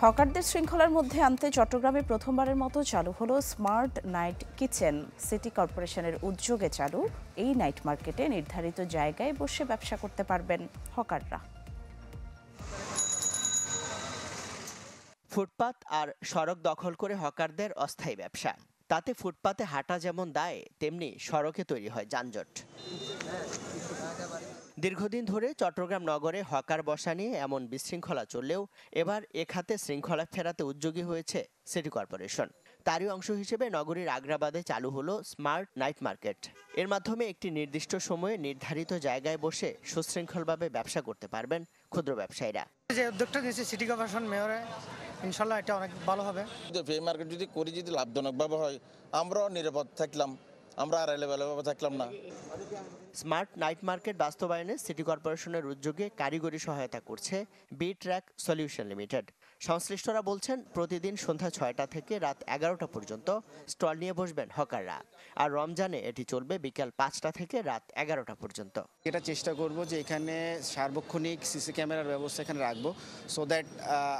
হকারদের শৃঙ্খলার মধ্যে আনতে চট্টগ্রামে প্রথমবারের মতো চালু হলো স্মার্ট নাইট কিচেন। সিটি কর্পোরেশনের উদ্যোগে চালু এই নাইট মার্কেটে নির্ধারিত জায়গায় বসে ব্যবসা করতে পারবেন হকাররা। ফুটপাত আর সড়ক দখল করে হকারদের অস্থায়ী ব্যবসা। তাতে ফুটপাতে হাঁটা যেমন দায়, তেমনি সড়কে তৈরি হয় যানজট। দীর্ঘদিন ধরে চট্টগ্রাম নগরে হকার বসা নিয়ে এমন বিশৃঙ্খলা চললেও এবার এ খাতে শৃঙ্খলা ফেরাতে উদ্যোগী হয়েছে সিটি কর্পোরেশন। তারই অংশ হিসেবে নগরীর আগ্রাবাদে চালু হলো স্মার্ট নাইট মার্কেট। এর মাধ্যমে একটি নির্দিষ্ট সময়ে নির্ধারিত জায়গায় বসে সুশৃঙ্খলভাবে ব্যবসা করতে পারবেন ক্ষুদ্র ব্যবসায়ীরা। যে উদ্যোগটা নিয়েছে সিটি কর্পোরেশন মেয়রে, ইনশাল্লাহ এটা অনেক ভালো হবে। এই মার্কেট যদি করি, যদি লাভজনকভাবে হয়, আমরাও নিরাপদ থাকলাম, আমরা আর এলেবেলেভাবে থাকলাম না। স্মার্ট নাইট মার্কেট বাস্তবায়নে সিটি কর্পোরেশনের উদ্যোগে কারিগরি সহায়তা করছে বি ট্র্যাক সলিউশন লিমিটেড। সংশ্লিষ্টরা বলছেন, প্রতিদিন সন্ধ্যা 6টা থেকে রাত 11টা পর্যন্ত স্টল নিয়ে বসবেন হকাররা। আর রমজানে এটি চলবে বিকেল 5টা থেকে রাত 11টা পর্যন্ত। এটা চেষ্টা করব যে এখানে সার্বক্ষণিক সিসি ক্যামেরার ব্যবস্থা এখানে রাখবো, সো দ্যাট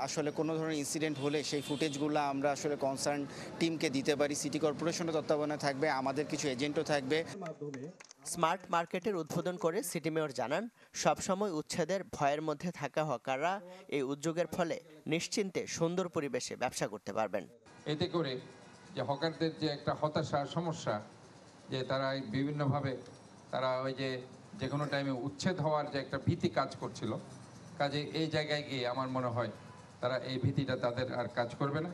আসলে কোনো ধরনের ইনসিডেন্ট হলে সেই ফুটেজগুলো আমরা আসলে কনসার্ন টিমকে দিতে পারি। সিটি কর্পোরেশনের তত্ত্বাবধানে থাকবে, আমাদের কিছু এজেন্টও থাকবে। স্মার্ট মার্কেটের উদ্বোধন করে সিটি মেয়র জানান, সবসময় উচ্ছেদের ভয়ের মধ্যে থাকা হকাররা এই উদ্যোগের ফলে নিশ্চিন্তে সুন্দর পরিবেশে ব্যবসা করতে পারবেন। এতে করে যে হকারদের যে একটা হতাশা সমস্যা, যে তারা বিভিন্নভাবে তারা ওই যে কোনো টাইমে উচ্ছেদ হওয়ার যে একটা ভীতি কাজ করছিল, কাজে এই জায়গায় গিয়ে আমার মনে হয় তারা এই ভীতিটা তাদের আর কাজ করবে না।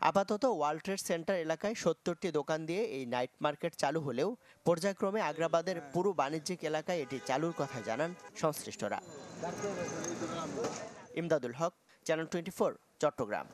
আপাতত ওয়ার্ল্ড ট্রেড সেন্টার এলাকায় 70টি দোকান দিয়ে এই নাইট মার্কেট চালু হলেও পর্যায়ক্রমে আগ্রাবাদের পুরো বাণিজ্যিক এলাকায় এটি চালুর কথা জানান সংশ্লিষ্টরা। ইমদাদুল হক, চ্যানেল 24, চট্টগ্রাম।